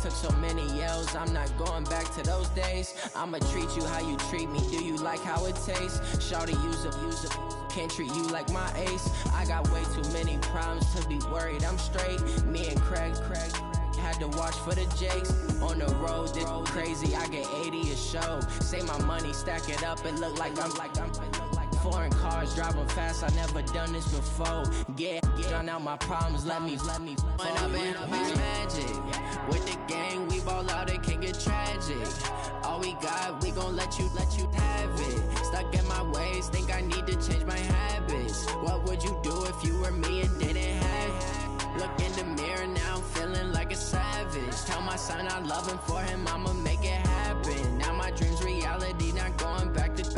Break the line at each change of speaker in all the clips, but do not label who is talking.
took so many L's, I'm not going back to those days. I'ma treat you how you treat me, do you like how it tastes? Shawty, use up, can't treat you like my ace. I got way too many problems to be worried, I'm straight. Me and Craig had to watch for the Jakes. On the road, this crazy, I get 80 a show. Say my money, stack it up, it look like I'm foreign cars, driving fast, I never done this before. Drown out my problems, let me When up it's magic. With the gang, we ball out, it can get tragic. All we got, we gon' let you have it. Stuck in my ways, think I need to change my habits. What would you do if you were me and didn't have it? Look in the mirror now, feeling like a savage. Tell my son I love him, for him I'ma make it happen. Now my dream's reality, not going back to.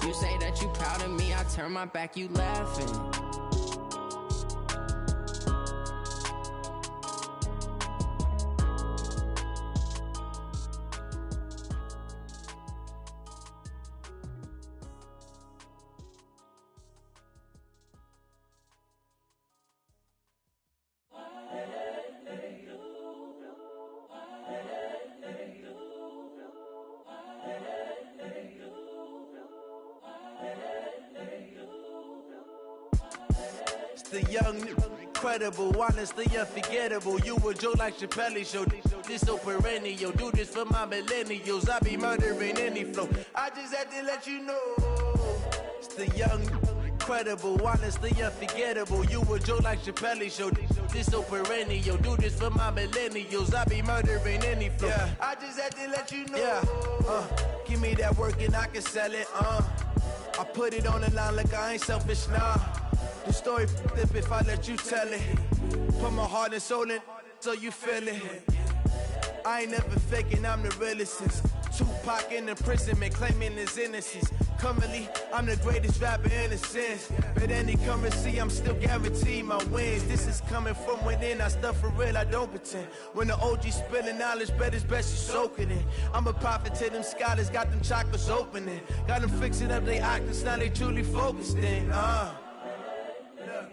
You say that you proud of me, I turn my back, you laughing.
The young, incredible, honestly unforgettable. You a joke like Chappelle show. This so perennial. Do this for my millennials. I be murdering any flow. I just had to let you know. It's the young, incredible, honestly unforgettable. You a joke like Chappelle show. This so perennial. Do this for my millennials. I be murdering any flow. Yeah. I just had to let you know. Yeah. Give me that work and I can sell it. I put it on the line like I ain't selfish, nah. The story f***ed if I let you tell it. Put my heart and soul in so you feel it. I ain't never faking, I'm the realest since Tupac in imprisonment, claiming his innocence. Currently, I'm the greatest rapper in a sense. But any currency, I'm still guaranteed my wins. This is coming from within, I stuff for real, I don't pretend. When the OG spilling knowledge, bet it's best you soak it in. I'm a prophet to them scholars, got them chakras opening. Got them fixing up their octaves, now they truly focused in.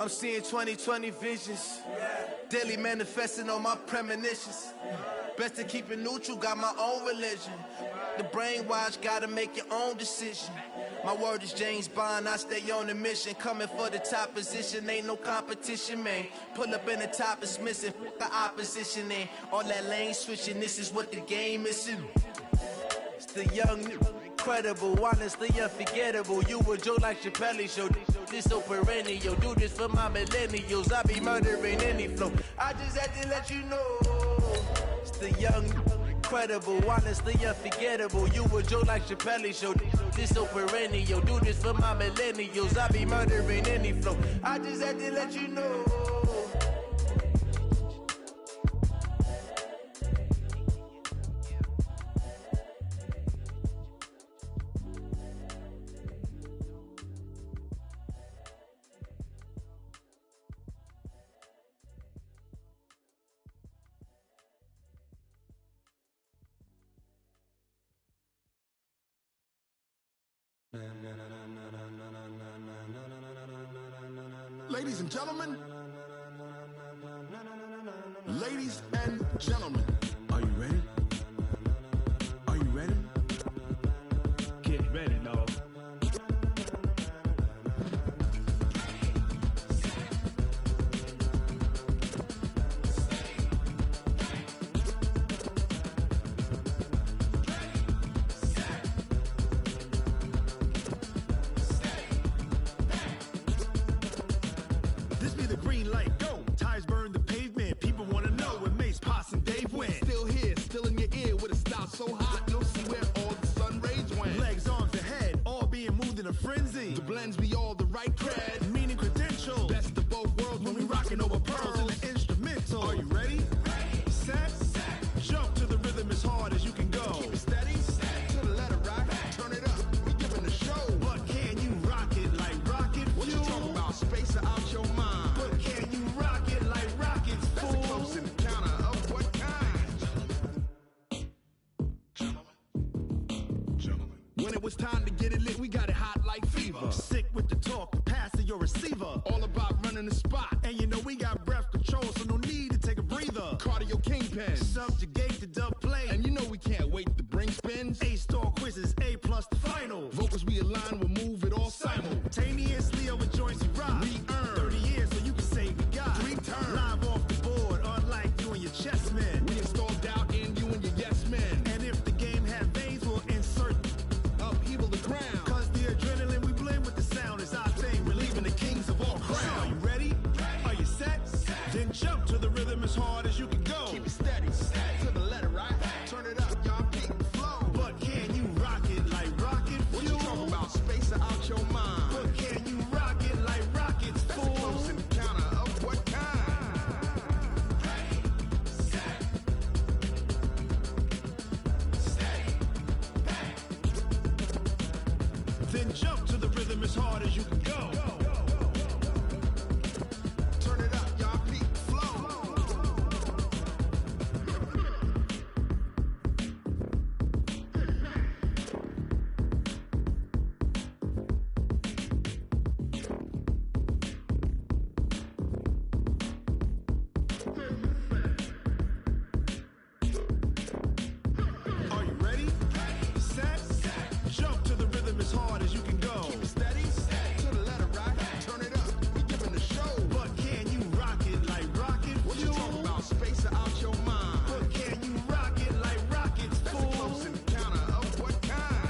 I'm seeing 2020 visions, daily manifesting on my premonitions. Best to keep it neutral, got my own religion. The brainwash, gotta make your own decision. My word is James Bond, I stay on a mission. Coming for the top position, ain't no competition, man. Pull up in the top is missing, the opposition ain't. All that lane switching, this is what the game is. It's the young, incredible, honestly unforgettable. You a joke like Chappelle show. This so perennial. Do this for my millennials. I be murdering any flow. I just had to let you know. It's the young, incredible, honestly unforgettable. You a joke like Chappelle show. This so perennial. Do this for my millennials. I be murdering any flow. I just had to let you know.
Ladies and gentlemen, ladies and gentlemen, are you ready? Are you ready?
Get ready, dog.
This be the green light, go. Tires burn the pavement. People wanna know where Mace, Potts, and Dave went. Still here, still in your ear with a style so hot, no see where all the sun rays went. Legs, arms, and head, all being moved in a frenzy. The blends be all the right cred, meaning credentials. Best of both worlds when we rockin' over pearls in the instrumental. Are you ready? Set, jump to the rhythm as hard as you can go. Keep it steady, to the letter right. Turn it up, we giving the show. But can you rock it like rocket fuel? What you talking about? Space out your mind. But can you rock it like rockets, fool? That's a close encounter of what kind? Gentlemen. When it was time to get it lit, we got it hot like fever. Sick with the talk, pass to your receiver. All about running the spot. And you know we got breath control, so no need to take a breather. Cardio King pen. Subjugate the dub play. And you know we can't wait to bring spins. A-star quizzes, A+ the final. Vocals we align, we'll move it all simultaneously over joints we rock. We earn 30 years so you can say we got 3 turns. Live off the board, unlike you and your chess men. We install doubt in you and your yes men. And if the game had veins, we'll insert upheaval the ground. Cause the adrenaline we blend with the sound is our thing. We're leaving the kings of all crowns. So are you ready? Are you set? Then jump to the rhythm as hard as you can go. Keep it steady, to the letter, right? Turn it up, y'all keep the flow. But can you rock it like rocket fuel? What you talking about? Space out your mind. But can you rock it like rockets, fool? That's a close encounter of what kind? Then jump to the rhythm as hard as you can go. Turn it up, y'all peak flow. Are you ready? Set? Jump to the rhythm as hard as you can go. Keep it steady, to the letter, right? Turn it up, we giving the show. But can you rock it like rocket fuel? What you talking about? Space out your mind. But can you rock it like rockets, fool? That's a close encounter of what kind?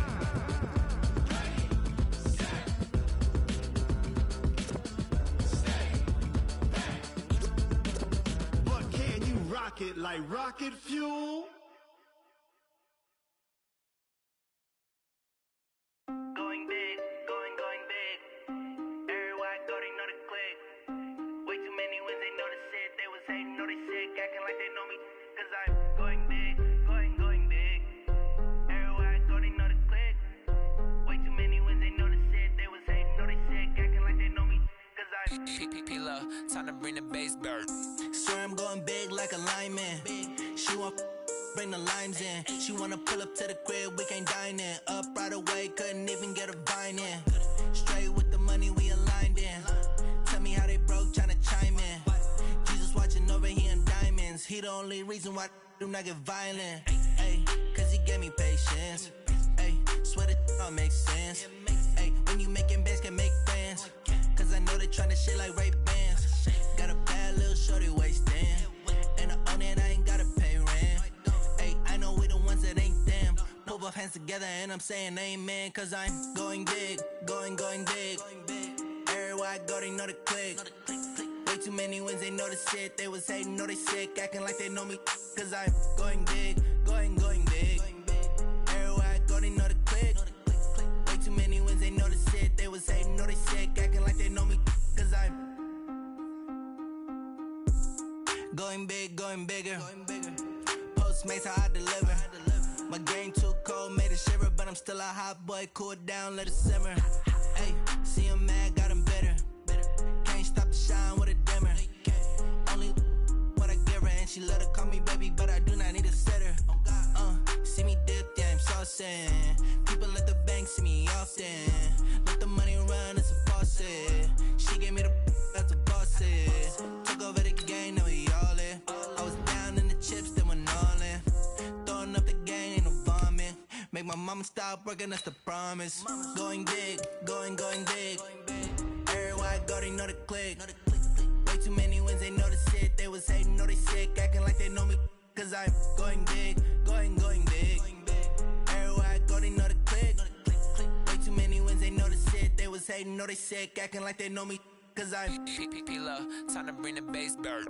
But can you rock it like rocket fuel?
Going big, going big. Everywhere I go, they know the click. Way too many wins, they know the shit. They was hating, know they sick, acting like they know me. Cause I'm going big, going big. Everywhere I go, they know the click. Way too many wins, they know the shit. They was hating, know they sick, acting like they know me. Cause I'm
P-P-P-Love, time to bring the bass bird.
swear I'm going big like a lineman. She want bring the limes in. She wanna pull up to the crib, we can't dine in. Up right away, couldn't even get a vine in. Straight with the money we aligned in. Tell me how they broke, tryna chime in. Jesus watching over here in diamonds. He the only reason why I do not get violent. Ay, cause he gave me patience. Ay, swear that all makes sense. Ay, when you making bands can make friends. Cause I know they tryna shit like Ray Bans. Got a bad little shorty wasting. And I own it, I ain't gotta pay rent. Ay, I know we the ones that ain't them. Put both hands together and I'm saying amen. Cause I'm going big, going big. Everywhere I go, they know the click. Way too many wins, they know the shit. They was hating, know they sick, acting like they know me. Cause I'm going big, going big. Everywhere I go, they know the click. Way too many wins, they know the shit. They was hating, know they sick, acting like they know me. Cause I'm going big, going bigger. Postmates how I deliver. My game too cold, made it shiver, but I'm still a hot boy. Cool it down, let it simmer. Hey, see him mad, got him bitter. Can't stop the shine with a dimmer. Only what I give her, and she let her call me baby, but I do not need a sitter. See me dip, yeah, I'm saucing. People at the bank see me often. Let the money run, it's a faucet. She gave me the that's a boss it. Took over the game, now we all in. I was down in the chips, then went all in. Throwing up the game, ain't no vomit. Make my mama stop working, that's the promise. Going big, going big. Everywhere I go, they know the click. Way too many wins, they know the shit. They was hating, know they sick, acting like they know me. Cause I'm going big, going big. Everywhere I go, they know the click. Way too many wins, they know the shit. They was hating, know they sick, acting like they know me. Cause I'm
P-P-P-Love, time to bring the bass bird.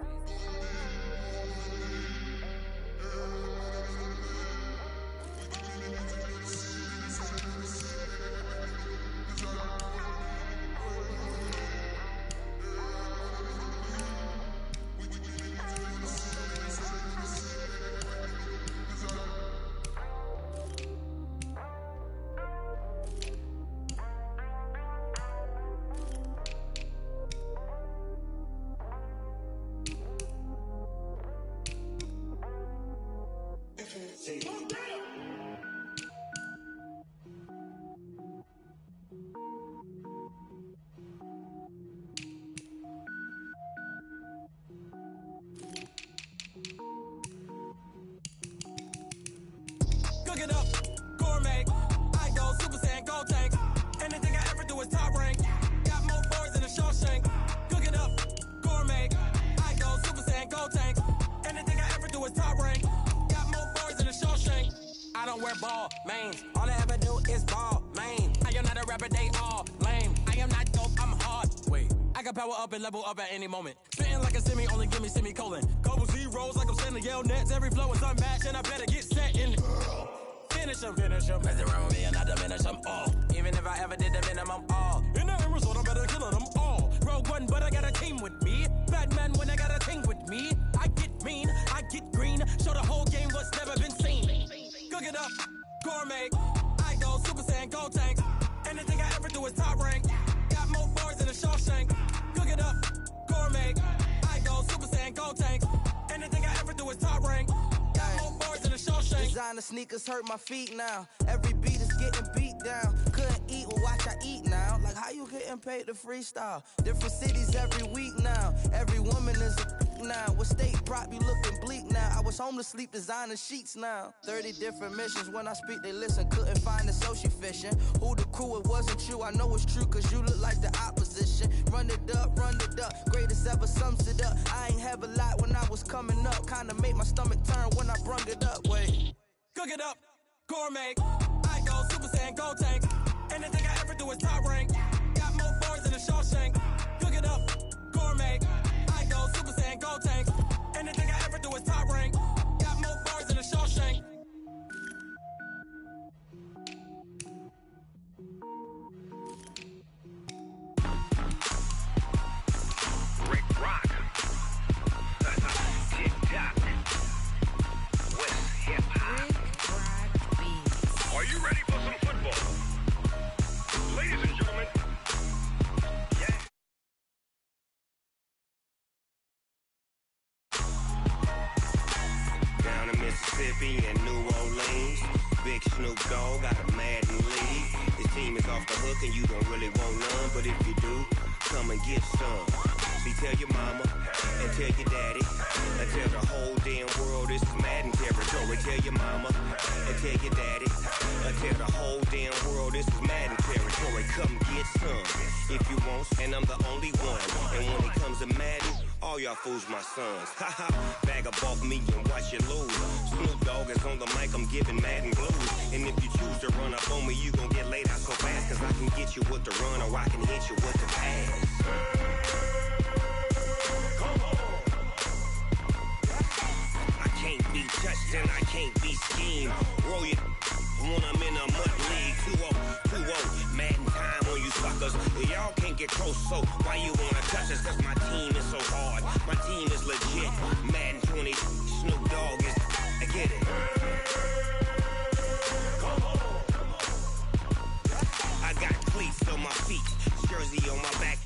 I don't wear ball mains. All I ever do is ball main. I am not a rapper, they all lame. I am not dope, I'm hard. Wait, I can power up and level up at any moment. Spitting like a semi, only give me semicolon. Couple zeros like I'm sending yell nets. Every flow is unmatched and I better get set in. Finish them. Mess around with me and I diminish them all. Even if I ever did the minimum all. In the end result, I'm better killing them all. Rogue one, but I got a team with me. Batman when I got a team with me. I get mean, I get green. Show the whole game what's never been seen. Cook it up, gourmet. I go Super Saiyan, gold tanks. Anything I ever do is top rank. Got more bars than a Shawshank. Cook it up, gourmet. I go Super Saiyan, gold tanks. Anything I ever do is top rank. Got more bars than a Shawshank.
Designer sneakers hurt my feet now. Every beat is getting beat down. Couldn't eat, well watch I eat now. Like how you getting paid to freestyle? Different cities every week now. Every woman is a now. What state prop you looking bleak now? I was homeless, sleep designer sheets now. 30 different missions. When I speak they listen. Couldn't find the social fishing. Who the crew, it wasn't you. I know it's true cause you look like the opposition. Run it up. Greatest ever sums it up. I ain't have a lot when I was coming up. Kinda made my stomach turn when I brung it up. Wait.
Cook it up, gourmet. I go Super Saiyan, gold tank. Anything I ever do is top rank. Got more bars than a Shawshank. Cook it up, gourmet. I go Super Saiyan, gold tank. Anything I ever do is top rank. Got more bars than a Shawshank.
Rick Rock. Tick-tock. West hip-hop. Are you ready for some football? Ladies and gentlemen. Yeah. Down in Mississippi and New Orleans, Big Snoop Dogg got a Madden league. His team is off the hook and you don't really want none, but if you do, come and get some. See, tell your mama and tell your daddy and tell the whole damn world this is Madden territory. Tell your mama and tell your daddy and tell the whole damn world this is Madden territory. Come get some if you want, and I'm the only one. And when it comes to Madden, all y'all fools my sons. Haha, bag up off me and watch you lose. Snoop Dogg is on the mic, I'm giving Madden blues. And if you choose to run up on me, you gon' get laid out so fast. Cause I can get you with the run or I can hit you with the pass. I can't be touched and I can't be schemed. Roll it when I'm in a mud league. 2-0, Madden time on you suckers. Y'all can't get close, so why you wanna touch us? Cause my team is so hard, my team is legit. Madden 20, Snoop Dogg is, I get it. I got cleats on my feet, jersey on my back.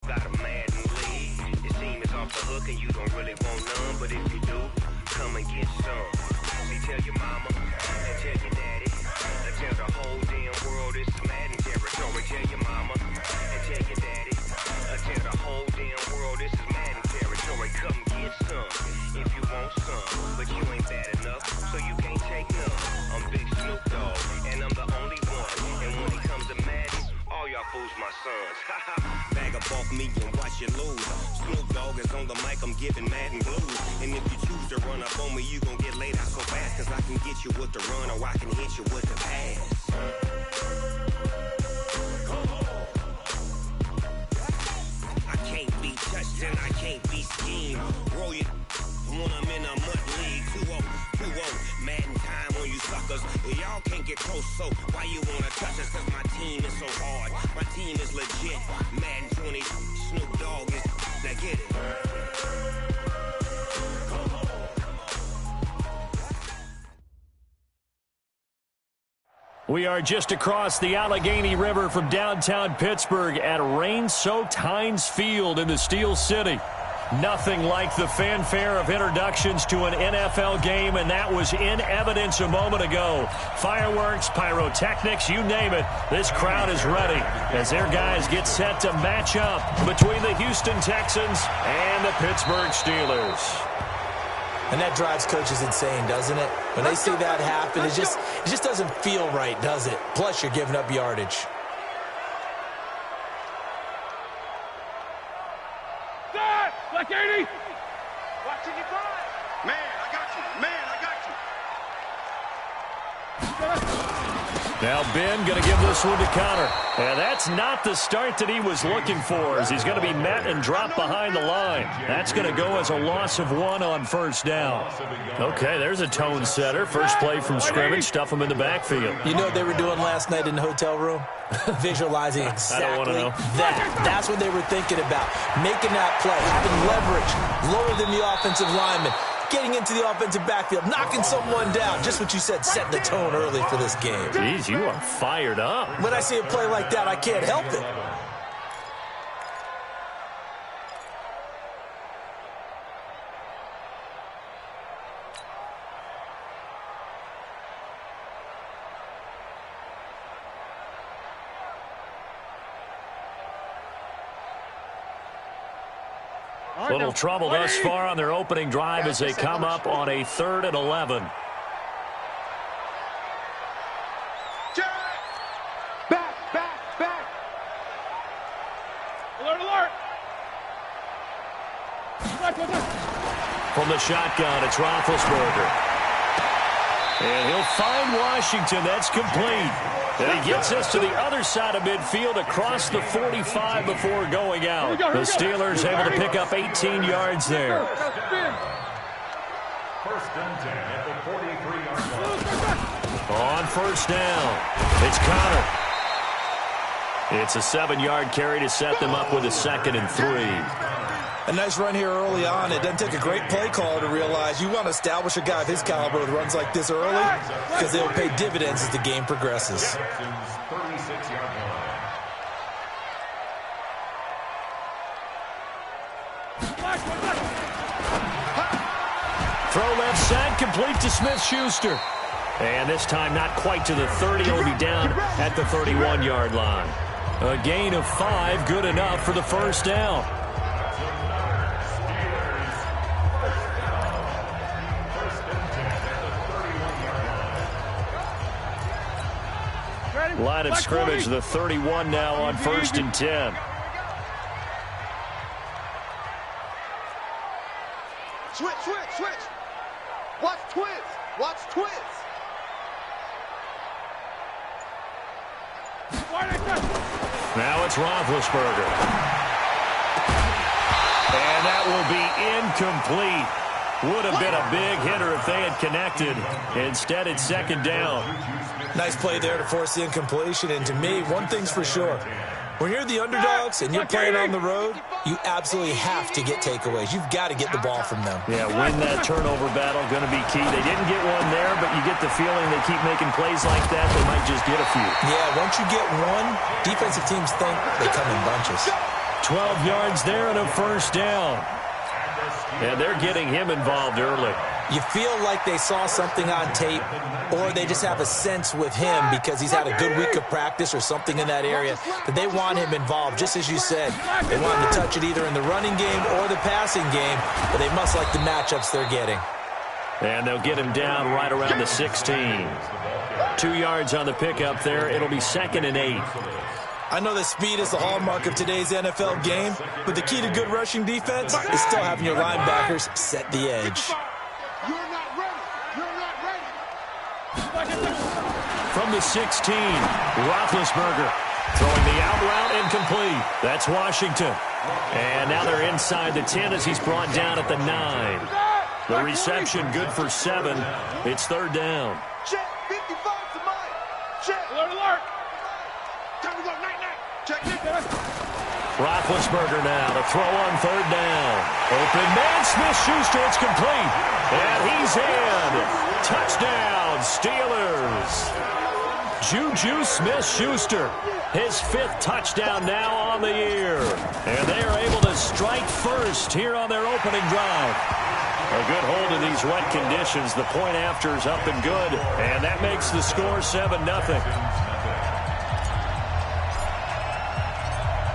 Got a Madden league. Your team is off the hook and you don't really want none, but if you do, come and get some. See, tell your mama and tell your daddy and tell the whole damn world this is Madden territory. Tell your mama and tell your daddy and tell the whole damn world this is Madden territory. Come get some if you want some, but you ain't bad enough, so you can't take none. I'm Big Snoop Dogg and I'm the only one. And when it comes to Madden, all y'all fools my sons. Bag up off me and watch you lose. Snoop Dogg is on the mic, I'm giving Madden blues. And if you choose to run up on me, you gon' get laid out so fast. Cause I can get you with the run or I can hit you with the pass. I can't be touched and I can't be schemed. Roll it when I'm in a mud league. 2-0, Madden time on you suckers. Y'all can't get close, so why you wanna touch us? Cause my team is so hard, my team is legit. Madden 20, Snoop Dogg is, now get it.
We are just across the Allegheny River from downtown Pittsburgh at rain-soaked Heinz Field in the Steel City. Nothing like the fanfare of introductions to an NFL game, and that was in evidence a moment ago. Fireworks, pyrotechnics, you name it. This crowd is ready as their guys get set to match up between the Houston Texans and the Pittsburgh Steelers.
And that drives coaches insane, doesn't it? When they see that happen, it just doesn't feel right, does it? Plus, you're giving up yardage.
Black 80.
Watching you grind. Man, I got you. Man, I got you.
Now Ben going to give this one to Connor. And that's not the start that he was looking for, as he's going to be met and dropped behind the line. That's going to go as a loss of 1 on first down. Okay, there's a tone setter. First play from scrimmage, stuff him in the backfield.
You know what they were doing last night in the hotel room? Visualizing exactly that. That's what they were thinking about. Making that play, having leverage, lower than the offensive lineman, getting into the offensive backfield, knocking someone down. Just what you said, setting the tone early for this game.
Jeez, you are fired up.
When I see a play like that, I can't help it.
Little trouble thus far on their opening drive as they come up on a 3rd and 11.
Back.
Alert.
From the shotgun, it's Roethlisberger. And he'll find Washington. That's complete. And he gets us to the other side of midfield across the 45 before going out. The Steelers able to pick up 18 yards there.
First and 10 at the 43-yard line.
On first down, it's Connor. It's a 7-yard carry to set them up with a 2nd and 3.
A nice run here early on. It doesn't take a great play call to realize you want to establish a guy of his caliber with runs like this early, because they'll pay dividends as the game progresses.
36-yard
Throw left side, complete to Smith-Schuster. And this time not quite to the 30. He'll be down at the 31-yard line. A gain of 5, good enough for the first down. Line of scrimmage, the 31 now on 1st and 10.
Switch. Watch twins.
Now it's Roethlisberger. And that will be incomplete. Would have been a big hitter if they had connected. Instead, it's 2nd down.
Nice play there to force the incompletion. And to me, one thing's for sure. When you're the underdogs and you're playing on the road, you absolutely have to get takeaways. You've got to get the ball from them.
Yeah, win that turnover battle, going to be key. They didn't get one there, but you get the feeling they keep making plays like that, they might just get a few.
Yeah, once you get one, defensive teams think they come in bunches.
12 yards there and a first down. And they're getting him involved early.
You feel like they saw something on tape, or they just have a sense with him because he's had a good week of practice or something in that area that they want him involved, just as you said. They want him to touch it either in the running game or the passing game, but they must like the matchups they're getting.
And they'll get him down right around the 16. 2 yards on the pickup there. It'll be 2nd and 8.
I know that speed is the hallmark of today's NFL game, but the key to good rushing defense is still having your linebackers set the edge.
You're not ready.
From the 16, Roethlisberger throwing the out route incomplete. That's Washington. And now they're inside the 10 as he's brought down at the 9. The reception good for 7. It's 3rd down.
Check, 55 to mine. Check.
Alert.
Time to go, night. Check it.
Roethlisberger now to throw on 3rd down. Open man, Smith-Schuster, it's complete. And he's in. Touchdown, Steelers. Juju Smith-Schuster, his 5th touchdown now on the year. And they are able to strike first here on their opening drive. A good hold in these wet conditions. The point after is up and good. And that makes the score 7-0.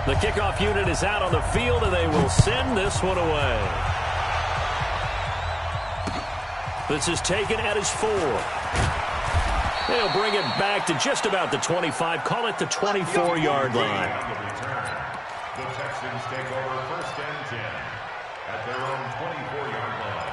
The kickoff unit is out on the field, and they will send this one away. This is taken at his 4. They'll bring it back to just about the 25. Call it the 24-yard line.
The Texans take over 1st and 10 at their own 24-yard line.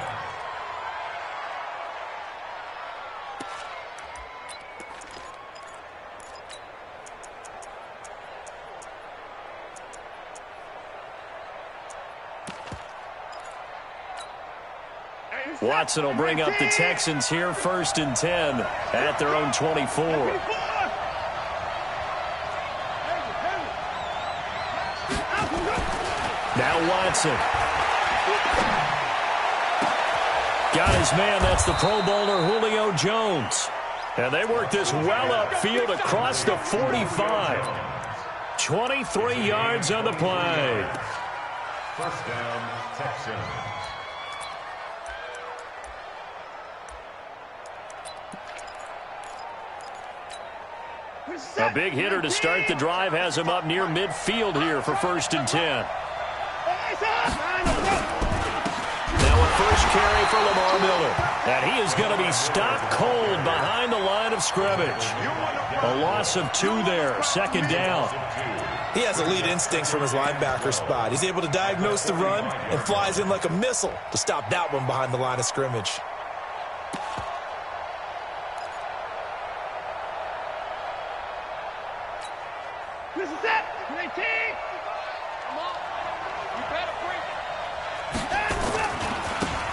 Watson will bring up the Texans here, 1st and 10 at their own 24. Now Watson. Got his man, that's the Pro Bowler Julio Jones. And they work this well upfield across the 45. 23 yards on the play.
1st down, Texans.
A big hitter to start the drive has him up near midfield here for 1st and 10. Now a first carry for Lamar Miller. And he is going to be stopped cold behind the line of scrimmage. A loss of 2 there, 2nd down.
He has elite instincts from his linebacker spot. He's able to diagnose the run and flies in like a missile to stop that one behind the line of scrimmage.
This is it. 19. Come on. You better bring it.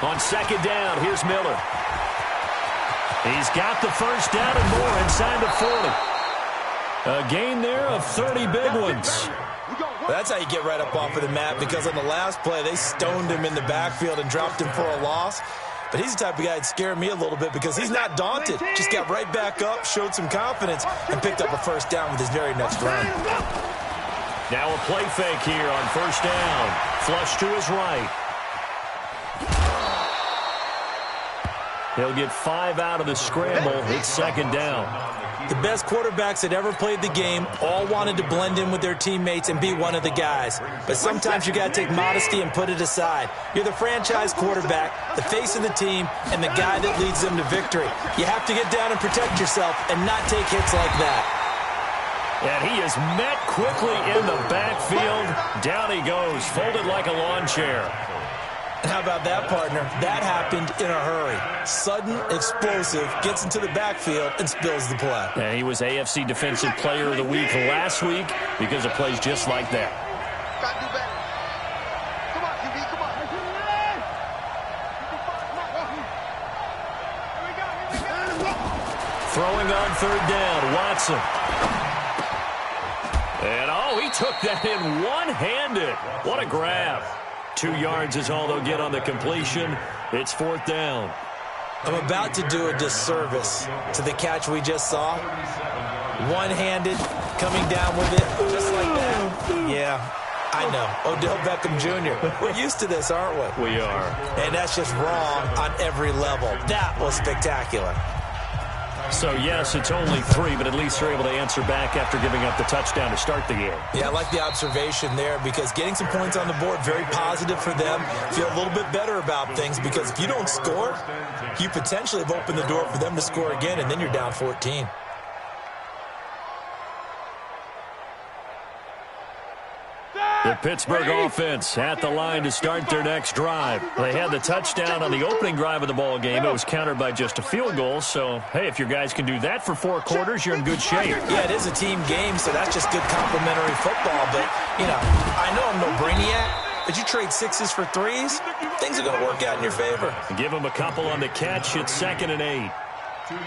On 2nd down, here's Miller. He's got the 1st down and more inside the 40. A gain there of 30 big ones.
That's how you get right up off of the mat, because on the last play, they stoned him in the backfield and dropped him for a loss. But he's the type of guy that scared me a little bit because he's not daunted. Just got right back up, showed some confidence, and picked up a 1st down with his very next run.
Now a play fake here on 1st down. Flush to his right. He'll get 5 out of the scramble. It's 2nd down.
The best quarterbacks that ever played the game all wanted to blend in with their teammates and be one of the guys. But sometimes you got to take modesty and put it aside. You're the franchise quarterback, the face of the team, and the guy that leads them to victory. You have to get down and protect yourself and not take hits like that.
And he is met quickly in the backfield. Down he goes, folded like a lawn chair.
How about that, partner? That happened in a hurry. Sudden, explosive, gets into the backfield, and spills the play.
And he was AFC Defensive Player of the Week last week because of plays just like that.
Got to do better. Come on, QB, come on. Here we go.
Throwing on 3rd down, Watson. And, he took that in one-handed. What a grab. 2 yards is all they'll get on the completion. It's 4th down.
I'm about to do a disservice to the catch we just saw. One-handed, coming down with it, just like that. Yeah, I know. Odell Beckham Jr. We're used to this, aren't we?
We are.
And that's just wrong on every level. That was spectacular.
So, yes, it's only 3, but at least they're able to answer back after giving up the touchdown to start the game.
Yeah, I like the observation there because getting some points on the board, very positive for them. Feel a little bit better about things because if you don't score, you potentially have opened the door for them to score again, and then you're down 14.
The Pittsburgh offense at the line to start their next drive. They had the touchdown on the opening drive of the ball game. It was countered by just a field goal. So, hey, if your guys can do that for 4 quarters, you're in good shape.
Yeah, it is a team game, so that's just good complimentary football. But, I know I'm no brainiac, but you trade 6s for 3s, things are going to work out in your favor.
Give them a couple on the catch. It's 2nd and 8.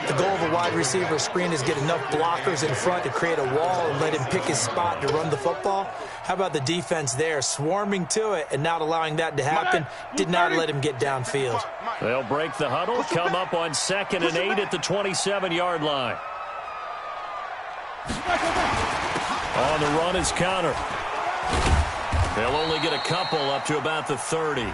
The goal of a wide receiver screen is get enough blockers in front to create a wall and let him pick his spot to run the football. How about the defense there, swarming to it and not allowing that to happen? Did not let him get downfield.
They'll break the huddle, come up on 2nd and 8 at the 27-yard line. On the run is Connor. They'll only get a couple up to about the 30.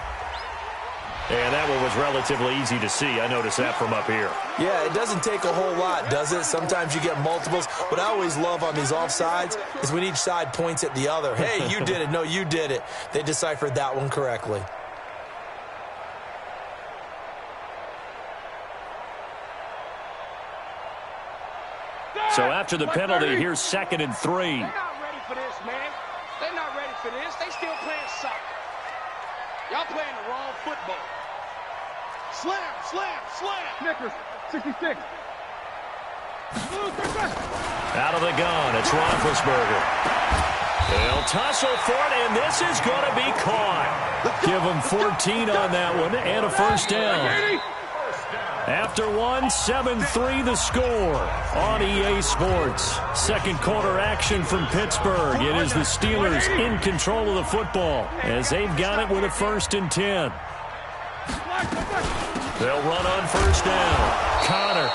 And that one was relatively easy to see. I noticed that from up here.
Yeah, it doesn't take a whole lot, does it? Sometimes you get multiples. What I always love on these offsides is when each side points at the other. Hey, you did it. No, you did it. They deciphered that one correctly.
So after the penalty, here's 2nd and 3.
They're not ready for this, man. They're not ready for this. is, they still playing soccer. Y'all playing the wrong football. Slam, slam, slam. Snickers, 66.
Out of the gun, it's Roethlisberger. They'll tussle for it, and this is going to be caught. Give them 14 on that one and a first down. After one, 7-3 the score on EA Sports. Second quarter action from Pittsburgh. It is the Steelers in control of the football as they've got it with a 1st and 10. They'll run on first down. Connor.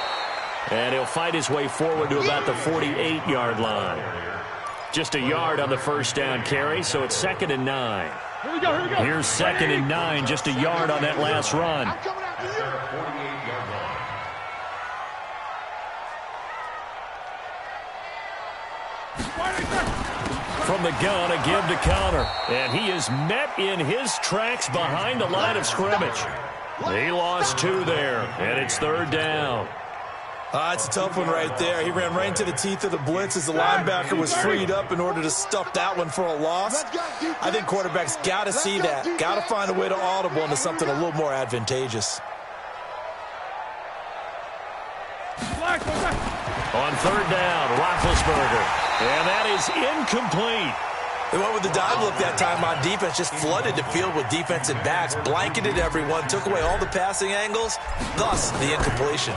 And he'll fight his way forward to about the 48-yard line. Just a yard on the first down carry, so it's 2nd and 9.
Here we go.
Here's 2nd and 9, just a yard on that last run. From the gun, a give to Connor. And he is met in his tracks behind the line of scrimmage. He lost 2 there, and it's 3rd down.
It's a tough one right there. He ran right into the teeth of the blitz as the linebacker was freed up in order to stuff that one for a loss. I think quarterbacks got to see that. Got to find a way to audible into something a little more advantageous.
On 3rd down, Roethlisberger. And that is incomplete.
They went with the dive look that time on defense, just flooded the field with defensive backs, blanketed everyone, took away all the passing angles, thus the incompletion.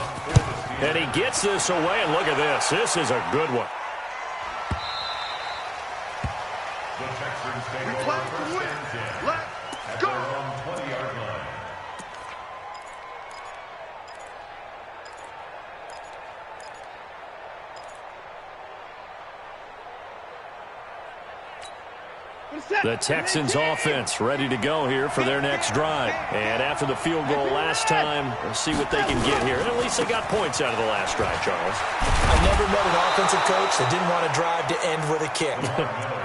And he gets this away, and look at this. This is a good one.
The Texans take over. Let's go. 20-yard line.
The Texans offense ready to go here for their next drive. And after the field goal last time, we'll see what they can get here. And at least they got points out of the last drive, Charles.
I've never met an offensive coach that didn't want to drive to end with a kick.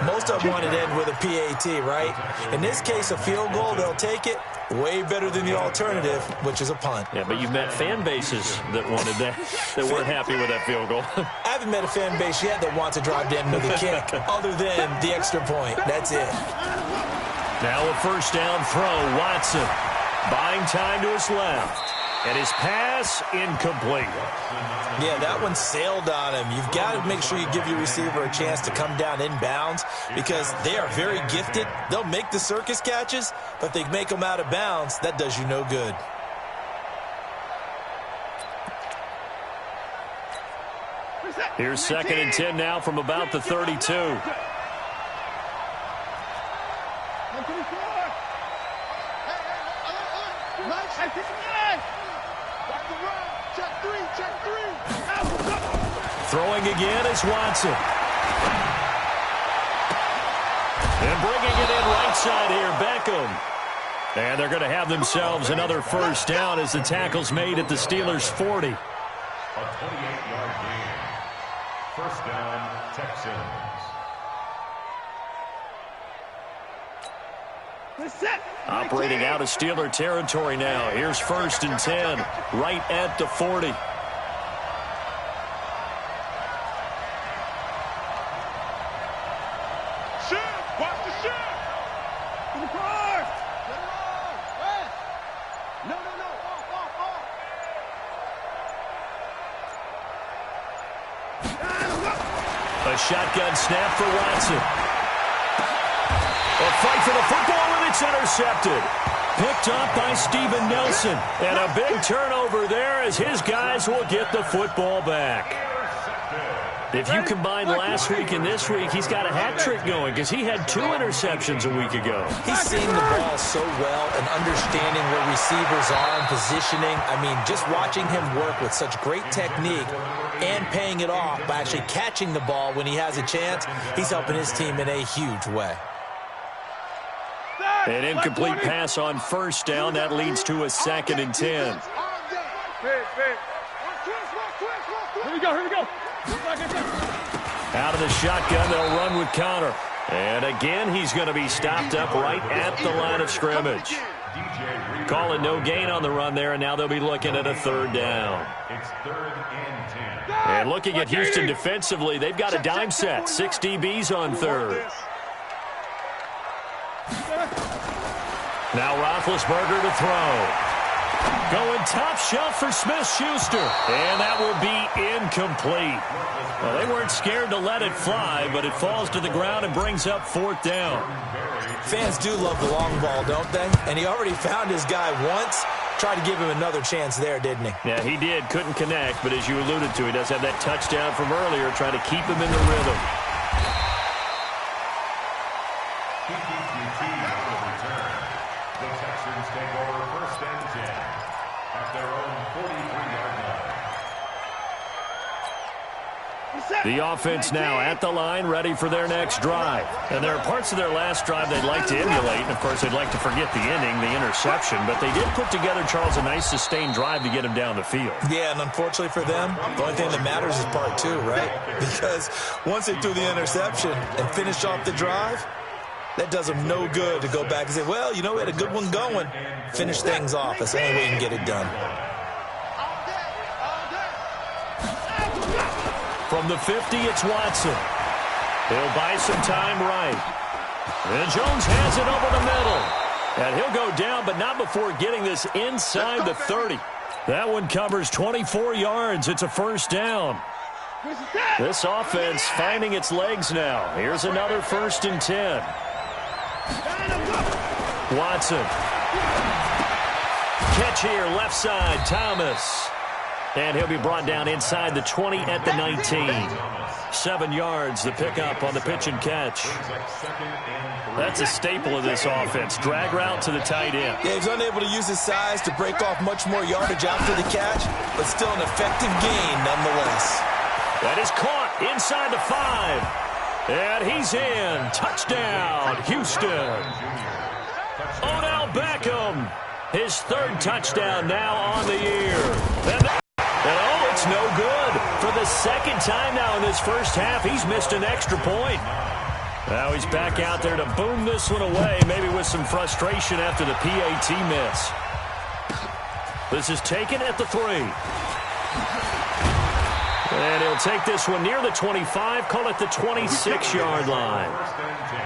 Most of them wanted to end with a PAT, right? In this case, a field goal, they'll take it. Way better than the alternative, which is a punt.
Yeah, but you've met fan bases that wanted that, that weren't happy with that field goal.
I haven't met a fan base yet that wants to drive to end with a kick, other than the extra point. That's it.
Now a first down throw, Watson. Buying time to his left. And his pass incomplete.
Yeah, that one sailed on him. You've got to make sure you give your receiver a chance to come down inbounds because they are very gifted. They'll make the circus catches, but if they make them out of bounds, that does you no good.
Here's 2nd and 10 now from about the 32. Throwing again is Watson. And bringing it in right side here, Beckham. And they're going to have themselves another first down as the tackle's made at the Steelers' 40.
A 28-yard gain. First down, Texans.
Operating out of Steeler territory now. Here's 1st and 10, right at the 40. A shotgun snap for Watson. A fight for the football, and it's intercepted. Picked up by Steven Nelson. And a big turnover there as his guys will get the football back. If you combine last week and this week, he's got a hat trick going because he had 2 interceptions a week ago.
He's seeing the ball so well and understanding where receivers are and positioning. I mean, just watching him work with such great technique and paying it off by actually catching the ball when he has a chance, he's helping his team in a huge way.
An incomplete pass on first down. That leads to a 2nd and 10.
Here we go.
Out of the shotgun, they'll run with Connor. And again, he's going to be stopped up right at the line of scrimmage. Call it no gain on the run there, and now they'll be looking at a 3rd down.
It's 3rd and 10.
And looking at Houston defensively, they've got a dime set. 6 DBs on 3rd. Now Roethlisberger to throw. Going top shelf for Smith-Schuster. And that will be incomplete. Well, they weren't scared to let it fly, but it falls to the ground and brings up 4th down.
Fans do love the long ball, don't they? And he already found his guy once. Tried to give him another chance there, didn't he?
Yeah, he did. Couldn't connect, but as you alluded to, he does have that touchdown from earlier, trying to keep him in the rhythm.
The Texans take over 1st and 10 at their own 43-yard line.
The offense now at the line, ready for their next drive. And there are parts of their last drive they'd like to emulate. And, of course, they'd like to forget the ending, the interception. But they did put together, Charles, a nice sustained drive to get him down the field.
Yeah, and unfortunately for them, the only thing that matters is part 2, right? Because once they threw the interception and finished off the drive, that does them no good to go back and say, well, you know, we had a good one going. Finish things off. That's the only way you can get it done.
From the 50, it's Watson. He'll buy some time right. And Jones has it over the middle. And he'll go down, but not before getting this inside the 30. That one covers 24 yards. It's a 1st down. This offense finding its legs now. Here's another 1st and 10. Watson. Catch here, left side, Thomas. And he'll be brought down inside the 20 at the 19. 7 yards, the pickup on the pitch and catch. That's a staple of this offense. Drag route to the tight end.
Yeah, he's unable to use his size to break off much more yardage after the catch, but still an effective gain nonetheless.
That is caught inside the 5. And he's in. Touchdown, Houston. Odell Beckham. His 3rd touchdown now on the year. And oh, it's no good. For the 2nd time now in this first half, he's missed an extra point. Now he's back out there to boom this one away, maybe with some frustration after the PAT miss. This is taken at the 3. And he'll take this one near the 25, call it the 26-yard line.
1st and 10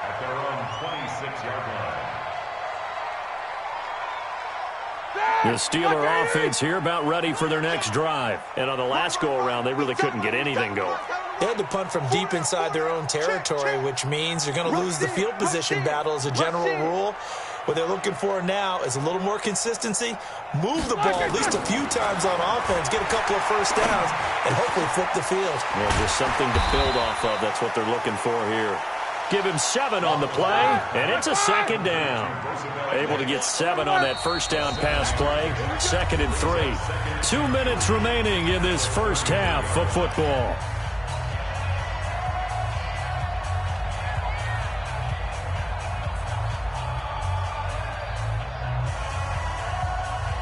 at their own 26-yard line.
The Steeler offense here about ready for their next drive. And on the last go-around, they really couldn't get anything going.
They had to punt from deep inside their own territory, which means you're going to lose the field position battle as a general rule. What they're looking for now is a little more consistency, move the ball at least a few times on offense, get a couple of 1st downs, and hopefully flip the field.
Yeah, just something to build off of. That's what they're looking for here. Give him 7 on the play, and it's a 2nd down. Able to get 7 on that 1st down pass play. 2nd and 3. 2 minutes remaining in this first half of football.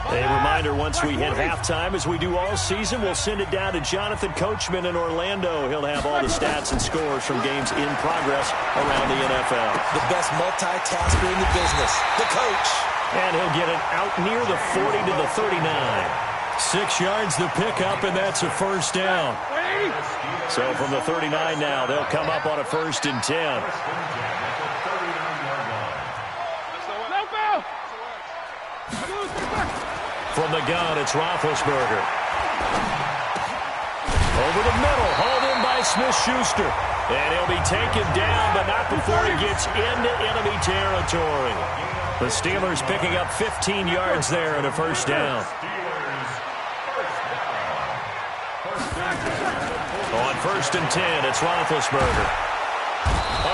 A reminder, once we hit halftime, as we do all season, we'll send it down to Jonathan Coachman in Orlando. He'll have all the stats and scores from games in progress around the NFL.
The best multitasker in the business, the coach.
And he'll get it out near the 40 to the 39. 6 yards the pickup, and that's a 1st down. So from the 39 now, they'll come up on a 1st and 10. From the gun, it's Roethlisberger. Over the middle, hauled in by Smith-Schuster. And he'll be taken down, but not before he gets into enemy territory. The Steelers picking up 15 yards there and a 1st down. On 1st and 10, it's Roethlisberger.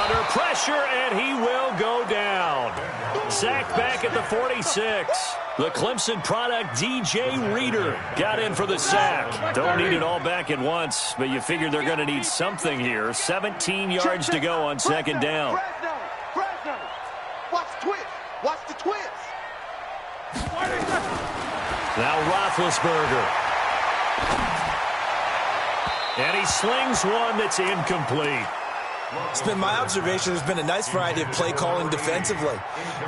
Under pressure, and he will go down. Sacked back at the 46. The Clemson product, DJ Reader, got in for the sack. Don't need it all back at once, but you figure they're going to need something here. 17 yards to go on 2nd down.
Watch the twist. Watch the twist.
Now Roethlisberger. And he slings one that's incomplete.
It's been my observation there's been a nice variety of play calling defensively.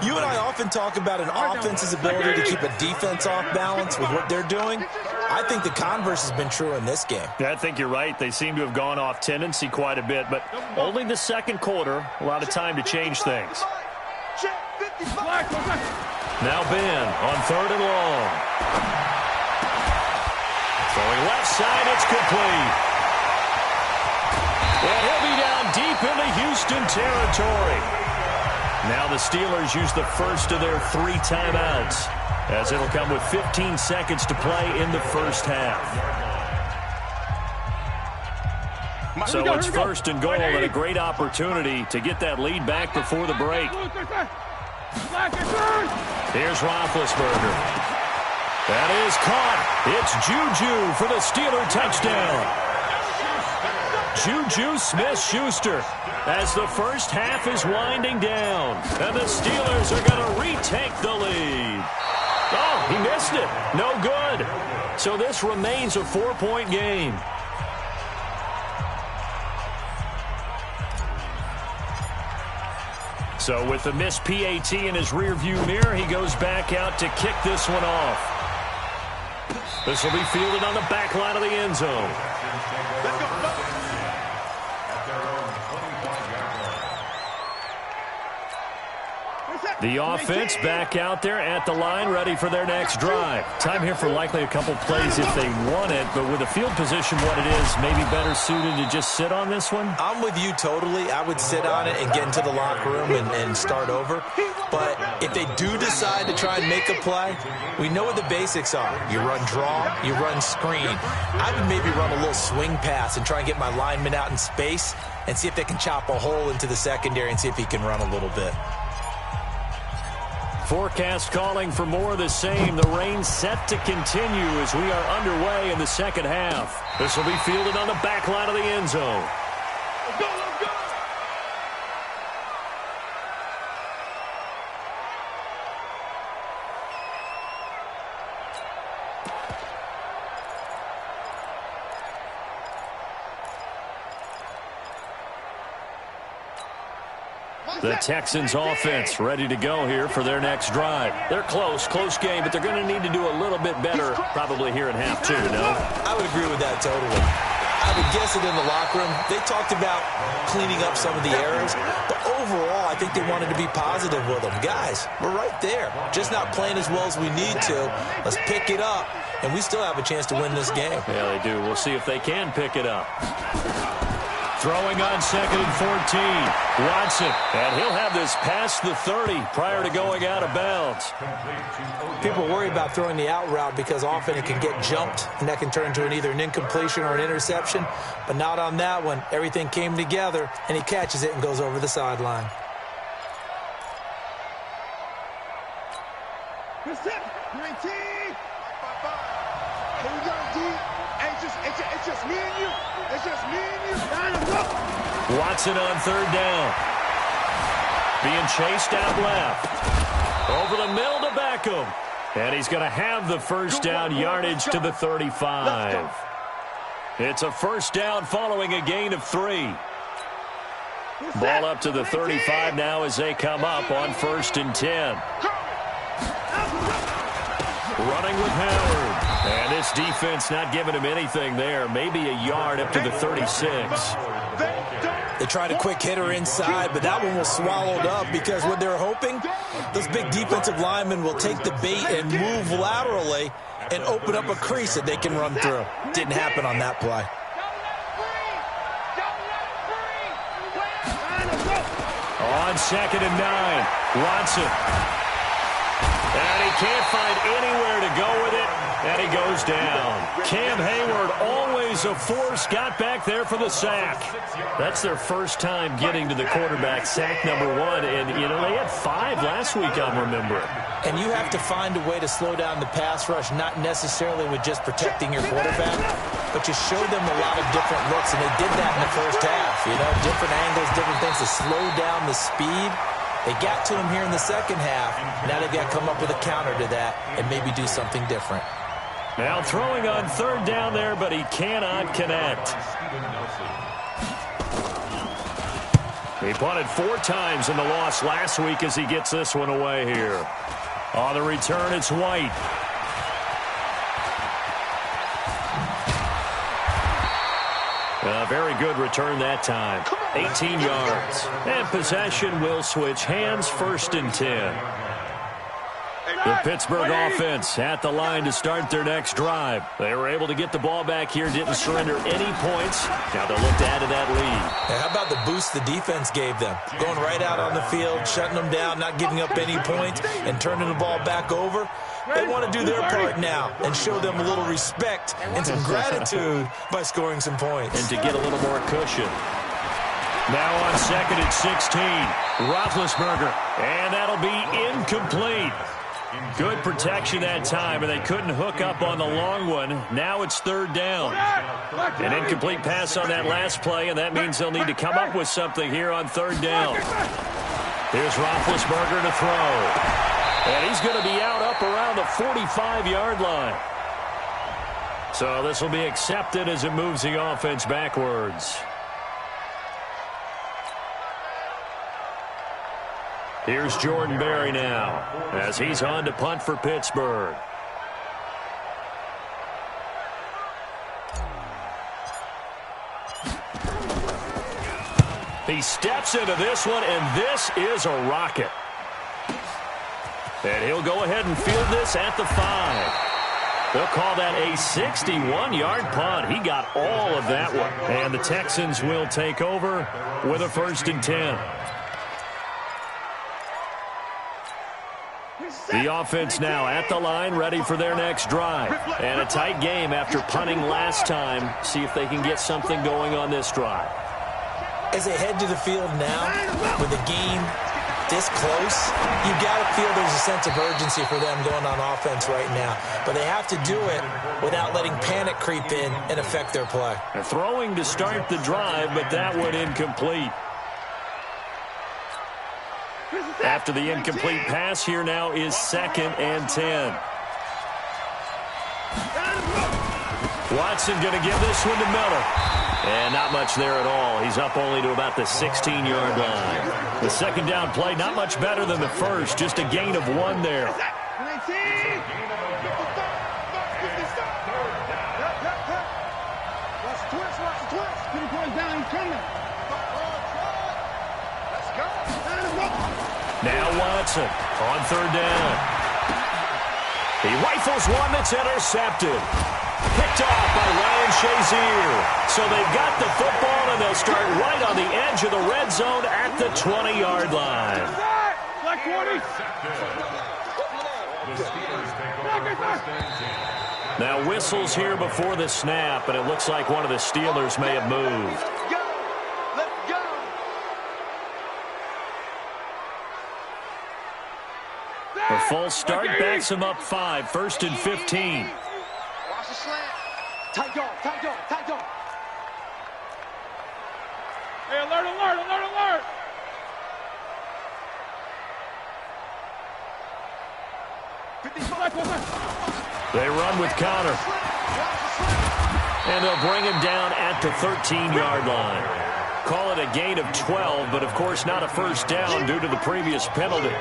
You and I often talk about an offense's ability to keep a defense off balance with what they're doing. I think the converse has been true in this game.
Yeah, I think you're right. They seem to have gone off tendency quite a bit, but only the 2nd quarter, a lot of time to change things. Now Ben on 3rd and long. Throwing left side, it's complete. And he'll be down deep into Houston territory. Now the Steelers use the first of their 3 timeouts, as it'll come with 15 seconds to play in the first half. So it's 1st and goal and a great opportunity to get that lead back before the break. Here's Roethlisberger. That is caught. It's Juju for the Steeler touchdown. Juju Smith-Schuster as the first half is winding down. And the Steelers are going to retake the lead. Oh, he missed it. No good. So this remains a 4-point game. So with the missed PAT in his rearview mirror, he goes back out to kick this one off. This will be fielded on the back line of the end zone. The offense back out there at the line, ready for their next drive. Time here for likely a couple plays if they want it, but with the field position what it is, maybe better suited to just sit on this one?
I'm with you totally. I would sit on it and get into the locker room and start over. But if they do decide to try and make a play, we know what the basics are. You run draw, you run screen. I would maybe run a little swing pass and try and get my lineman out in space and see if they can chop a hole into the secondary and see if he can run a little bit.
Forecast calling for more of the same. The rain set to continue as we are underway in the second half. This will be fielded on the back line of the end zone.
Let's go, let's go.
The Texans offense ready to go here for their next drive. They're close game, but they're going to need to do a little bit better probably here in half 2, no?
I would agree with that totally. I would guess it in the locker room. They talked about cleaning up some of the errors, but overall I think they wanted to be positive with them. Guys, we're right there. Just not playing as well as we need to. Let's pick it up, and we still have a chance to win this game.
Yeah, they do. We'll see if they can pick it up. Throwing on 2nd and 14. Watson, and he'll have this past the 30 prior to going out of bounds.
People worry about throwing the out route because often it can get jumped, and that can turn into either an incompletion or an interception. But not on that one. Everything came together, and he catches it and goes over the sideline.
It's just me and you. It's just me and you.
Watson on 3rd down. Being chased out left. Over the middle to Beckham. And he's going to have the first down yardage to the 35. It's a first down following a gain of 3. Ball up to the 35 now as they come up on 1st and 10. Running with Howard. And this defense not giving him anything there. Maybe a yard up to the 36.
They tried a quick hitter inside, but that one was swallowed up because what they're hoping, those big defensive linemen will take the bait and move laterally and open up a crease that they can run through. Didn't happen on that play.
On 2nd and 9, Watson. And he can't find anywhere to go with it, and he goes down. Cam Hayward, always a force, got back there for the sack. That's their first time getting to the quarterback, sack number 1. And, you know, they had 5 last week, I'm remembering.
And you have to find a way to slow down the pass rush, not necessarily with just protecting your quarterback, but you show them a lot of different looks, and they did that in the first half. You know, different angles, different things to slow down the speed. They got to him here in the second half. Now they've got to come up with a counter to that and maybe do something different.
Now throwing on 3rd down there, but he cannot connect. He punted 4 times in the loss last week as he gets this one away here. On the return, it's White. A very good return that time. 18 yards. And possession will switch hands, 1st and 10. The Pittsburgh offense at the line to start their next drive. They were able to get the ball back here, didn't surrender any points. Now they'll look to add to that lead.
Now, how about the boost the defense gave them? Going right out on the field, shutting them down, not giving up any points, and turning the ball back over. They want to do their part now and show them a little respect and some gratitude by scoring some points.
And to get a little more cushion. Now on 2nd and 16, Roethlisberger, and that'll be incomplete. Good protection that time, and they couldn't hook up on the long one. Now it's 3rd down. An incomplete pass on that last play, and that means they'll need to come up with something here on 3rd down. Here's Roethlisberger to throw. And he's going to be out up around the 45-yard line. So this will be accepted as it moves the offense backwards. Here's Jordan Berry now as he's on to punt for Pittsburgh. He steps into this one, and this is a rocket. And he'll go ahead and field this at the 5. They'll call that a 61-yard punt. He got all of that one. And the Texans will take over with a 1st and 10. The offense now at the line, ready for their next drive. And a tight game after punting last time. See if they can get something going on this drive.
As they head to the field now, with the game this close, you got to feel there's a sense of urgency for them going on offense right now. But they have to do it without letting panic creep in and affect their play.
They're throwing to start the drive, but that one incomplete. After the incomplete pass, here now is 2nd and 10. Watson going to give this one to Miller. And not much there at all. He's up only to about the 16-yard line. The 2nd down play, not much better than the first. Just a gain of 1 there. Now Watson on 3rd down. He rifles one that's intercepted. Picked off by Ryan Shazier. So they've got the football, and they'll start right on the edge of the red zone at the 20-yard line. Now whistles here before the snap, and it looks like one of the Steelers may have moved. A full start backs him up 5, 1st and 15.
Watch the slant. Tight dog, tight dog, tight dog. Hey, alert, alert, alert, alert.
They run with Connor. And they'll bring him down at the 13-yard line. Call it a gain of 12, but of course not a 1st down due to the previous penalty.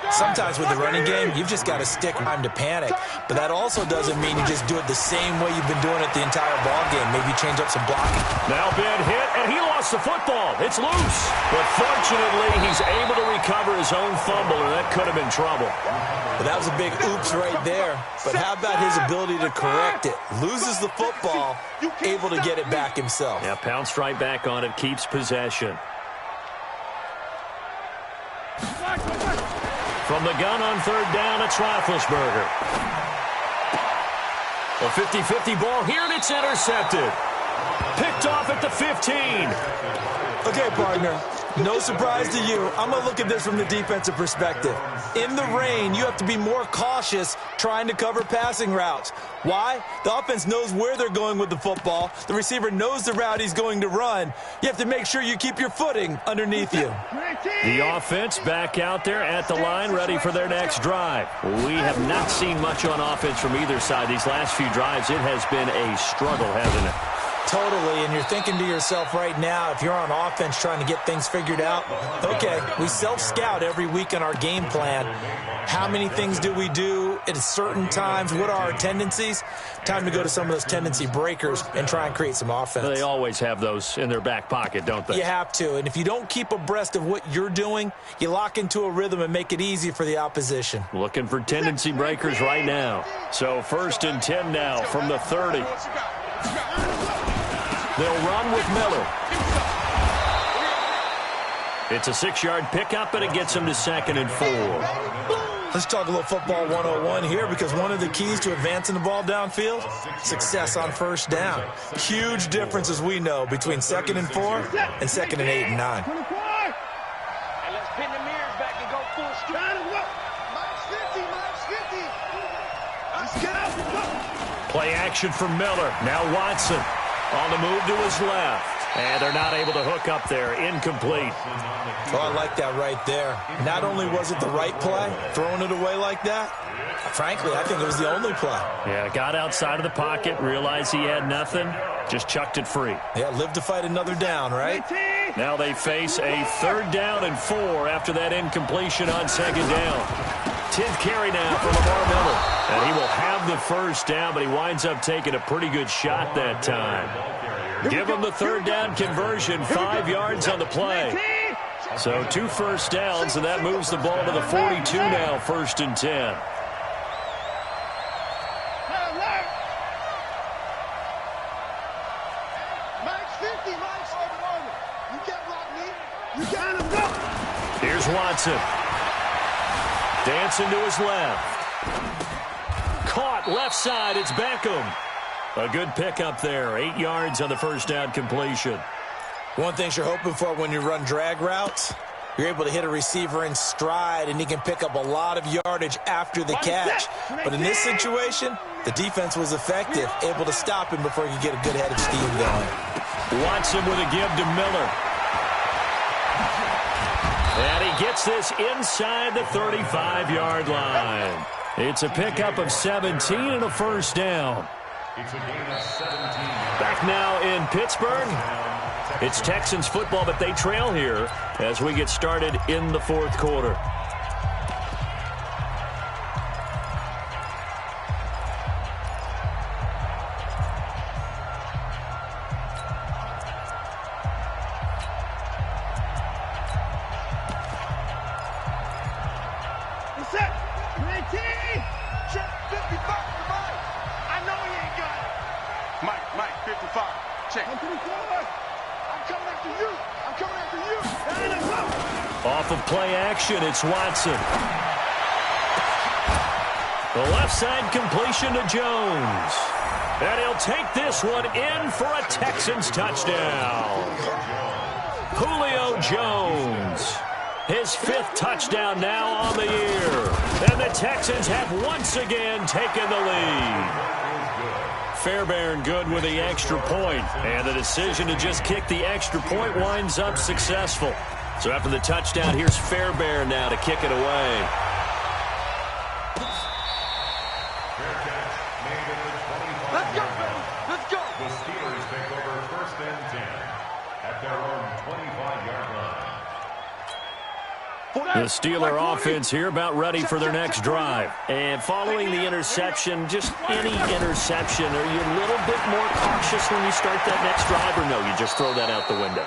Sometimes with the running game, you've just got to stick time to panic. But that also doesn't mean you just do it the same way you've been doing it the entire ball game. Maybe change up some blocking.
Now Ben hit, and he lost the football. It's loose. But fortunately, he's able to recover his own fumble, or that could have been trouble.
But that was a big oops right there. But how about his ability to correct it? Loses the football, able to get it back himself.
Yeah, pounced right back on it, keeps possession. From the gun on 3rd down, it's Roethlisberger. A 50-50 ball here, and it's intercepted. Picked off at the 15.
Okay, partner, no surprise to you. I'm going to look at this from the defensive perspective. In the rain, you have to be more cautious trying to cover passing routes. Why? The offense knows where they're going with the football. The receiver knows the route he's going to run. You have to make sure you keep your footing underneath you.
The offense back out there at the line, ready for their next drive. We have not seen much on offense from either side. These last few drives, it has been a struggle, hasn't it?
Totally, and you're thinking to yourself right now, if you're on offense trying to get things figured out, okay, we self-scout every week in our game plan. How many things do we do at certain times? What are our tendencies? Time to go to some of those tendency breakers and try and create some offense.
They always have those in their back pocket, don't they?
You have to, and if you don't keep abreast of what you're doing, you lock into a rhythm and make it easy for the opposition.
Looking for tendency breakers right now. So 1st and 10 now from the 30. They'll run with Miller. It's a 6-yard pickup, and it gets them to 2nd and 4.
Let's talk a little football 101 here, because one of the keys to advancing the ball downfield, success on 1st down. Huge difference, as we know, between 2nd and 4 and 2nd and 8 and 9.
And let's pin the mirrors back and go full stride. Let's go.
Play action for Miller. Now Watson on the move to his left. And they're not able to hook up there. Incomplete.
Oh, I like that right there. Not only was it the right play, throwing it away like that, frankly, I think it was the only play.
Yeah, got outside of the pocket, realized he had nothing, just chucked it free.
Yeah, live to fight another down, right?
Now they face a 3rd down and 4 after that incompletion on 2nd down. 10th carry now for Lamar Miller. And he will have the 1st down, but he winds up taking a pretty good shot that time. Give him the 3rd down conversion, 5 yards on the play. So 2 first downs, and that moves the ball to the 42 now, 1st and 10. Here's Watson. Dancing to his left. Caught left side, it's Beckham. A good pickup there, 8 yards on the 1st down completion.
One thing you're hoping for when you run drag routes, you're able to hit a receiver in stride, and he can pick up a lot of yardage after the catch. But in this situation, the defense was effective, able to stop him before he could get a good head of steam going.
Watson with a give to Miller. And he gets this inside the 35-yard line. It's a pickup of 17 and a 1st down.
It's a gain of 17.
Back now in Pittsburgh. It's Texans football, but they trail here as we get started in the 4th quarter. Off of play action, it's Watson. The left side completion to Jones. And he'll take this one in for a Texans touchdown. Julio Jones. His 5th touchdown now on the year. And the Texans have once again taken the lead. Fairbairn good with the extra point. And the decision to just kick the extra point winds up successful. So after the touchdown, here's Fairbairn now to kick it away.
Let's go, baby. Let's go.
The Steelers take over 1st and 10 at their own 25-yard line.
The Steeler offense here about ready for their next drive. And following the interception, just any interception, are you a little bit more cautious when you start that next drive, or no, you just throw that out the window?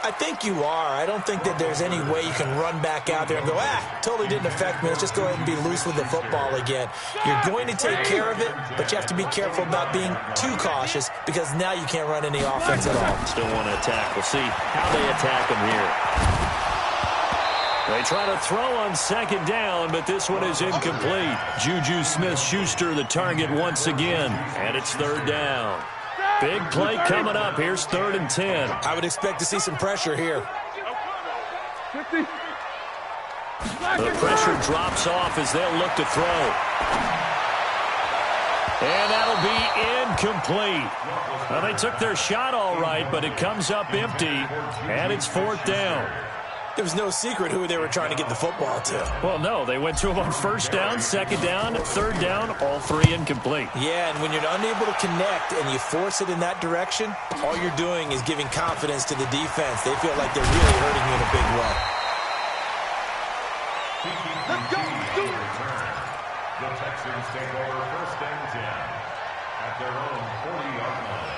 I think you are. I don't think that there's any way you can run back out there and go, totally didn't affect me. Let's just go ahead and be loose with the football again. You're going to take care of it, but you have to be careful about being too cautious, because now you can't run any offense at all.
Still want to attack. We'll see how they attack him here. They try to throw on 2nd down, but this one is incomplete. Juju Smith-Schuster the target once again, and it's 3rd down. Big play coming up. Here's 3rd and 10.
I would expect to see some pressure here.
The pressure drops off as they'll look to throw. And that'll be incomplete. Well, they took their shot all right, but it comes up empty, and it's 4th down.
There was no secret who they were trying to get the football to.
Well, no. They went to him on first down, second down, third down, all three incomplete.
Yeah, and when you're unable to connect and you force it in that direction, all you're doing is giving confidence to the defense. They feel like they're really hurting you in a big way.
Let's go. Do it.
The Texans take over first and 10 at their own 40-yard line.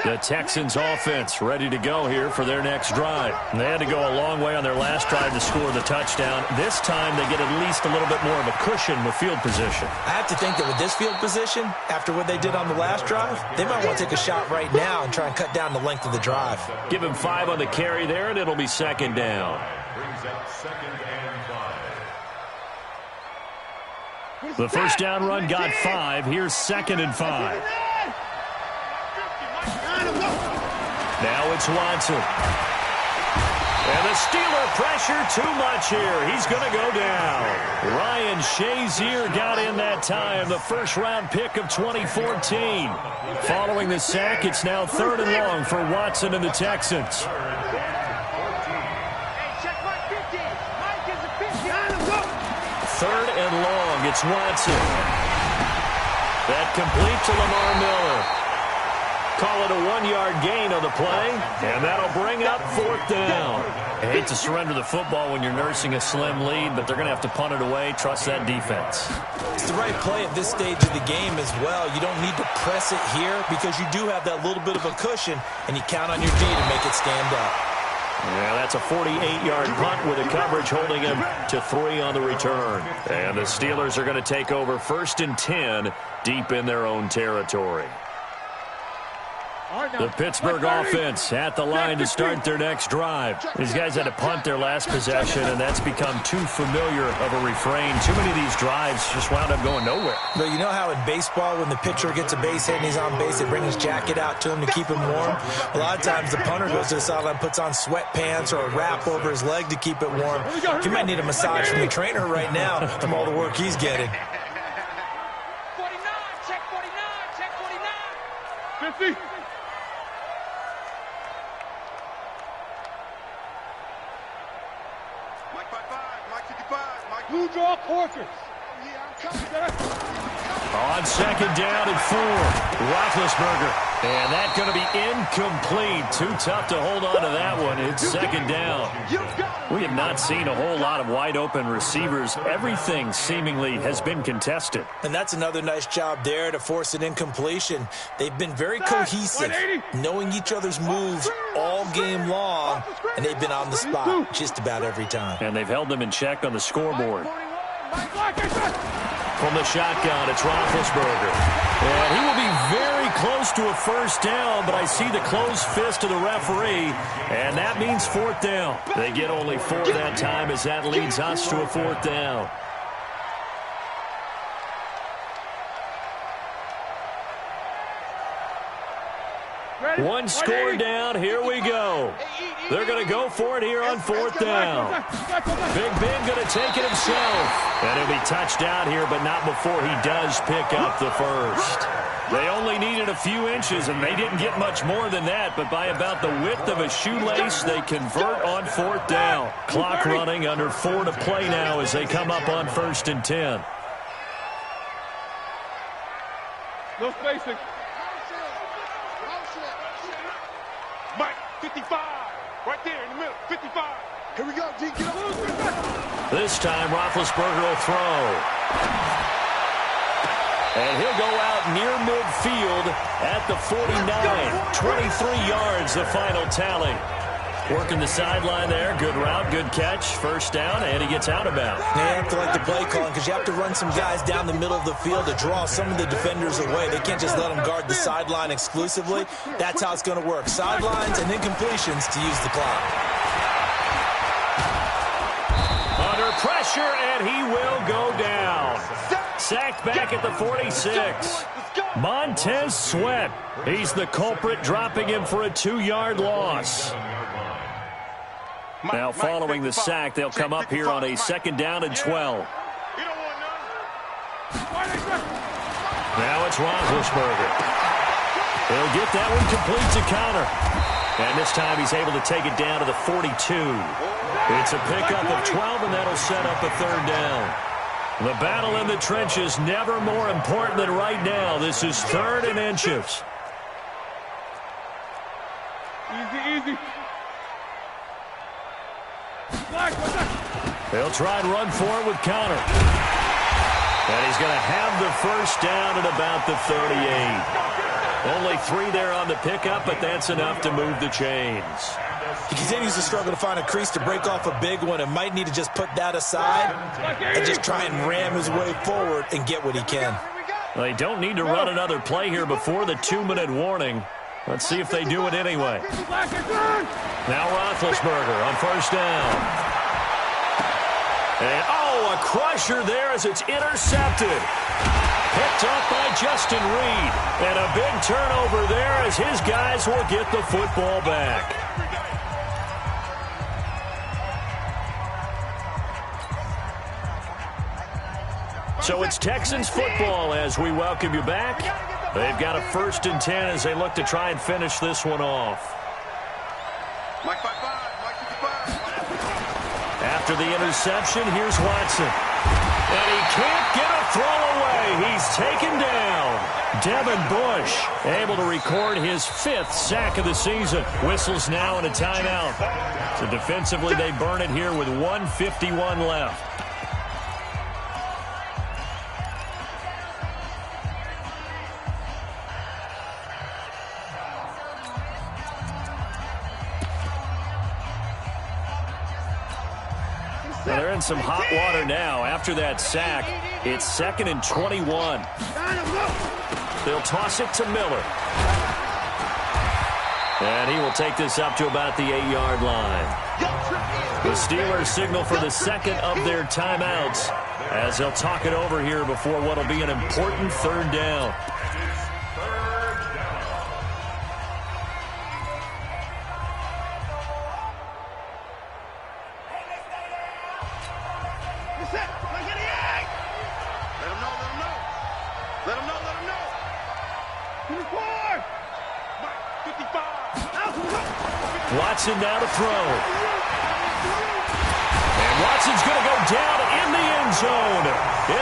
The Texans offense ready to go here for their next drive. They had to go a long way on their last drive to score the touchdown. This time they get at least a little bit more of a cushion with field position.
I have to think that with this field position, after what they did on the last drive, they might want to take a shot right now and try and cut down the length of the drive.
Give him 5 on the carry there, and it'll be second down.
Brings up second and 5.
The first down run got 5. Here's second and 5. Now it's Watson. And the Steeler pressure too much here. He's going to go down. Ryan Shazier got in that time, the first-round pick of 2014. Following the sack, it's now third and long for Watson and the Texans. Third and long, it's Watson. That complete to Lamar Miller. Call it a 1-yard gain on the play, and that'll bring up fourth down. I hate to surrender the football when you're nursing a slim lead, but they're going to have to punt it away. Trust that defense.
It's the right play at this stage of the game as well. You don't need to press it here because you do have that little bit of a cushion, and you count on your D to make it stand up.
Yeah, that's a 48-yard punt with the coverage holding him to 3 on the return. And the Steelers are going to take over first and 10 deep in their own territory. The Pittsburgh offense at the line to start their next drive. These guys had to punt their last possession, and that's become too familiar of a refrain. Too many of these drives just wound up going nowhere.
But you know how in baseball, when the pitcher gets a base hit and he's on base, they bring his jacket out to him to keep him warm? A lot of times the punter goes to the sideline, puts on sweatpants or a wrap over his leg to keep it warm. He might need a massage from the trainer right now from all the work he's getting.
49, check 49, check 49. 50. Blue draw quarters.
On second down and 4, Roethlisberger. And that's going to be incomplete. Too tough to hold on to that one. It's second down. We have not seen a whole lot of wide-open receivers. Everything seemingly has been contested.
And that's another nice job there to force an incompletion. They've been very cohesive, knowing each other's moves all game long, and they've been on the spot just about every time.
And they've held them in check on the scoreboard. From the shotgun, it's Roethlisberger. And he will be very close to a first down, but I see the closed fist of the referee, and that means fourth down. They get only 4 that time as that leads us to a fourth down. One score down, here we go. They're going to go for it here on fourth down. Big Ben going to take it himself. And he'll be touched out here, but not before he does pick up the first. They only needed a few inches, and they didn't get much more than that, but by about the width of a shoelace, they convert on fourth down. Clock running, under 4 to play now as they come up on first and 10.
No spacing. Mike, 55. Right there in the middle. 55. Here we go, G. Get up.
This time, Roethlisberger will throw. And he'll go out near midfield at the 49. 23 yards, the final tally. Working the sideline there. Good route, good catch. First down, and he gets out of bounds.
They have to like the play calling because you have to run some guys down the middle of the field to draw some of the defenders away. They can't just let them guard the sideline exclusively. That's how it's going to work. Sidelines and then completions to use the clock.
Under pressure, and he will go down. Sacked back at the 46. Montez Sweat. He's the culprit, dropping him for a 2-yard loss. Now, following the sack, they'll come up here on a second down and 12. Now it's Roethlisberger. He'll get that one complete to counter. And this time he's able to take it down to the 42. It's a pickup of 12, and that'll set up a third down. The battle in the trenches never more important than right now. This is 3rd and inches.
Easy.
They'll try and run for it with counter. And he's going to have the first down at about the 38. Only 3 there on the pickup, but that's enough to move the chains.
He continues to struggle to find a crease to break off a big one and might need to just put that aside and just try and ram his way forward and get what he can.
They don't need to run another play here before the 2-minute warning. Let's see if they do it anyway. Now Roethlisberger on first down. And, a crusher there as it's intercepted. Picked up by Justin Reed. And a big turnover there as his guys will get the football back. So it's Texans football as we welcome you back. They've got a 1st and 10 as they look to try and finish this one off. After the interception, here's Watson. And he can't get a throw away. He's taken down. Devin Bush able to record his 5th sack of the season. Whistles now and a timeout. So defensively, they burn it here with 1:51 left. Well, they're in some hot water now. After that sack, it's 2nd and 21. They'll toss it to Miller. And he will take this up to about the 8-yard line. The Steelers signal for the 2nd of their timeouts as they'll talk it over here before what will be an important 3rd down. Watson now to throw. And Watson's going to go down in the end zone.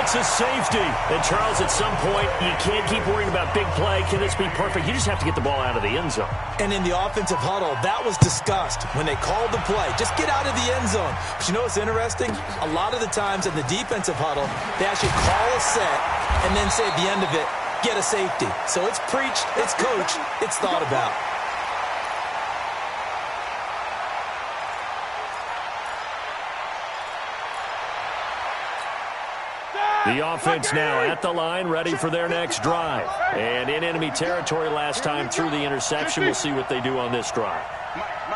It's a safety. And, Charles, at some point, you can't keep worrying about big play. Can this be perfect? You just have to get the ball out of the end zone.
And in the offensive huddle, that was discussed when they called the play. Just get out of the end zone. But you know what's interesting? A lot of the times in the defensive huddle, they actually call a set and then say at the end of it, get a safety. So it's preached, it's coached, it's thought about.
The offense now at the line, ready for their next drive. And in enemy territory last time through the interception. We'll see what they do on this drive.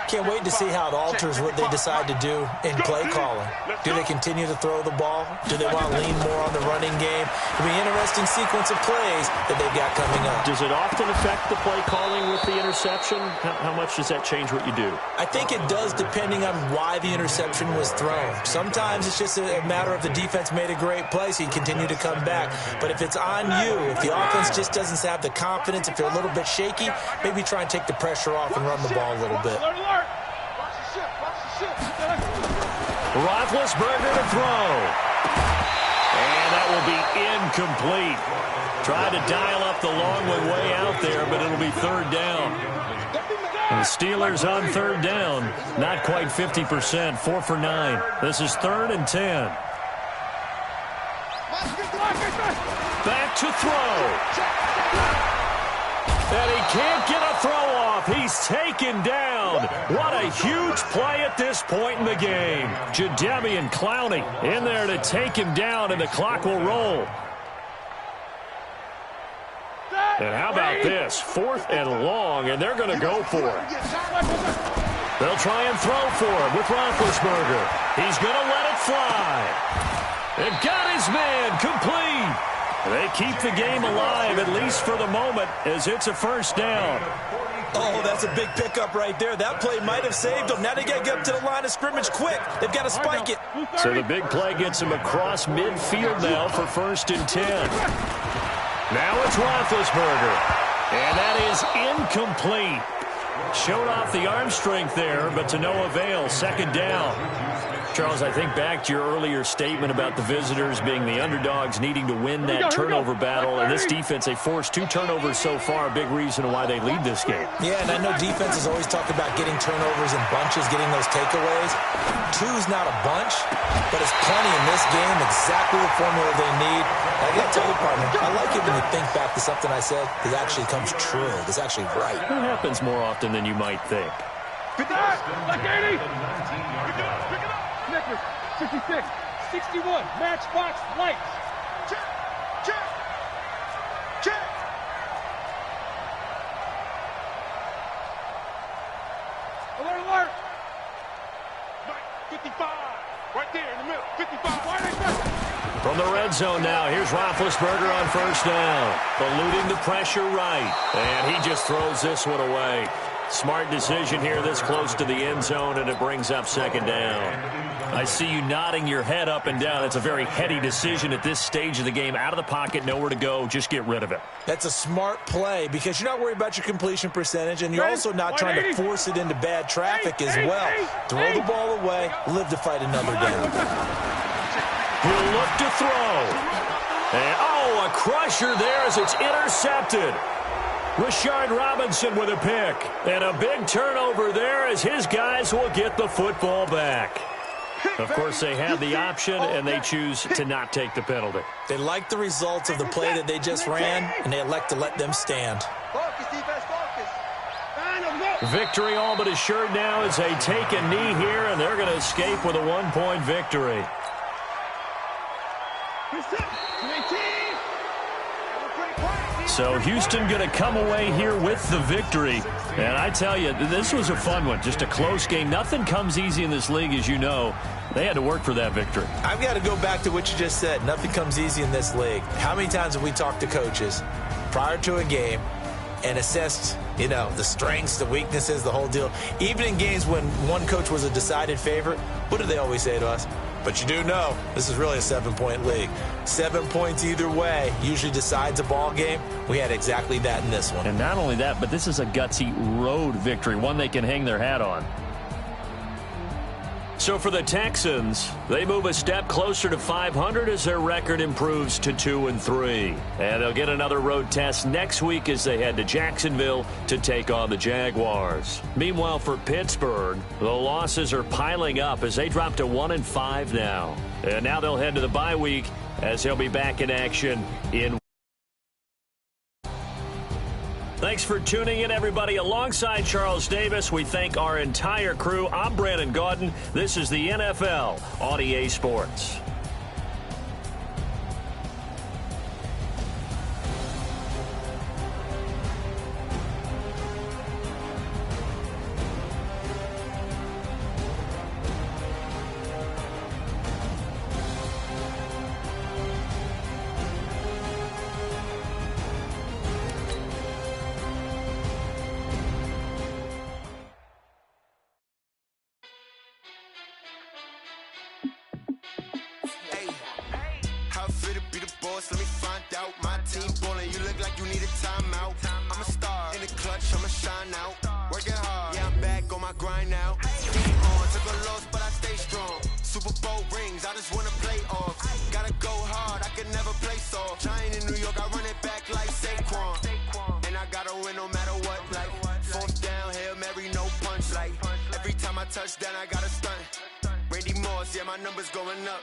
Can't wait to see how it alters what they decide to do in play calling. Do they continue to throw the ball? Do they want to lean more on the running game? It'll be an interesting sequence of plays that they've got coming up.
Does it often affect the play calling with the interception? How much does that change what you do?
I think it does depending on why the interception was thrown. Sometimes it's just a matter of the defense made a great play, so you continue to come back. But if it's on you, if the offense just doesn't have the confidence, if you're a little bit shaky, maybe try and take the pressure off and run the ball a little bit.
Roethlisberger to throw. And that will be incomplete. Tried to dial up the long way out there, but it'll be 3rd down. And the Steelers on 3rd down, not quite 50%, 4 for 9. This is 3rd and 10. Back to throw. And he can't get a throw off. He's taken down. What a huge play at this point in the game. Jadeveon Clowney in there to take him down, and the clock will roll. And how about this? 4th and long, and they're going to go for it. They'll try and throw for it with Roethlisberger. He's going to let it fly. And got his man complete. They keep the game alive, at least for the moment, as it's a 1st down.
Oh, that's a big pickup right there. That play might have saved them. Now they got to get up to the line of scrimmage quick. They've got to spike it.
So the big play gets them across midfield now for 1st and 10. Now it's Roethlisberger. And that is incomplete. Showed off the arm strength there, but to no avail. Second down. Charles, I think back to your earlier statement about the visitors being the underdogs, needing to win that turnover battle. And this defense, they forced 2 turnovers so far, a big reason why they lead this game.
Yeah, and I know defenses always talk about getting turnovers in bunches, getting those takeaways. 2's not a bunch, but it's plenty in this game, exactly the formula they need. I got to tell you, partner, I like it when you think back to something I said that actually comes true. It's actually right.
It happens more often than you might think.
50, like 80. Pick it up, pick it up. Snickers, 66, 61, matchbox lights. Check, check, check. Alert, alert. 55, right there in the middle, 55.
From the red zone now, here's Roethlisberger on first down. Eluding the pressure right, and he just throws this one away. Smart decision here this close to the end zone, and it brings up second down. I see you nodding your head up and down. It's a very heady decision at this stage of the game. Out of the pocket, nowhere to go. Just get rid of it.
That's a smart play because you're not worried about your completion percentage, and you're also not trying to force it into bad traffic as well. Throw the ball away, live to fight another down.
He'll look to throw. And, a crusher there as it's intercepted. Rashard Robinson with a pick. And a big turnover there as his guys will get the football back. Of course, they had the option, and they choose to not take the penalty.
They like the results of the play that they just ran, and they elect to let them stand.
Focus, defense, focus.
Victory all but assured now as they take a knee here, and they're going to escape with a 1-point victory. So Houston going to come away here with the victory. And I tell you, this was a fun one. Just a close game. Nothing comes easy in this league, as you know. They had to work for that victory.
I've got to go back to what you just said. Nothing comes easy in this league. How many times have we talked to coaches prior to a game and assessed, the strengths, the weaknesses, the whole deal? Even in games when one coach was a decided favorite, what do they always say to us? But you do know this is really a 7-point league. 7 points either way usually decides a ball game. We had exactly that in this one.
And not only that, but this is a gutsy road victory, one they can hang their hat on. So for the Texans, they move a step closer to 500 as their record improves to 2-3. And they'll get another road test next week as they head to Jacksonville to take on the Jaguars. Meanwhile, for Pittsburgh, the losses are piling up as they drop to 1-5 now. And now they'll head to the bye week as they'll be back in action in. Thanks for tuning in, everybody. Alongside Charles Davis, we thank our entire crew. I'm Brandon Gaudin. This is the NFL on EA Sports.
Let me find out my team ballin'. You look like you need a timeout. I'm a star in the clutch, I'ma shine out. Working hard, yeah, I'm back on my grind now. Game on, took a loss, but I stay strong. Super Bowl rings, I just wanna play off. Gotta go hard, I can never play soft. Giant in New York, I run it back like Saquon. And I gotta win no matter what, like 4th down, Hail Mary, no punch. Like every time I touch down, I gotta stunt. Randy Moss, yeah, my numbers going up.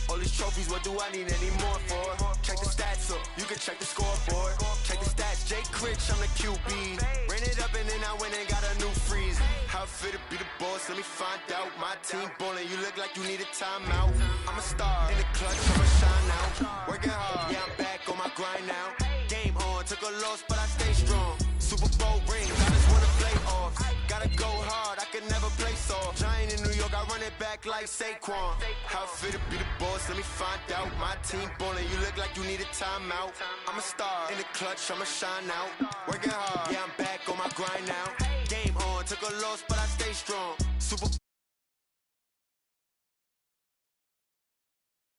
All these trophies, what do I need any more for? Check the stats up, you can check the scoreboard. Check the stats, Jake Critch, I'm the QB. Ran it up and then I went and got a new freeze. How fit to be the boss, let me find out. My team ballin', you look like you need a timeout. I'm a star in the clutch, I'ma shine out. Working hard, yeah, I'm back on my grind now. Game on, took a loss, but I stay strong. Super Bowl rings, I just wanna play off. Gotta go hard, I can never play soft. Giant in New York, I run it back like Saquon. How fit to be the boss, let me find out. My team ballin', you look like you need a timeout. I'm a star in the clutch, I'ma shine out. Working hard, yeah, I'm back on my grind now. Game on, took a loss, but I stay strong. Super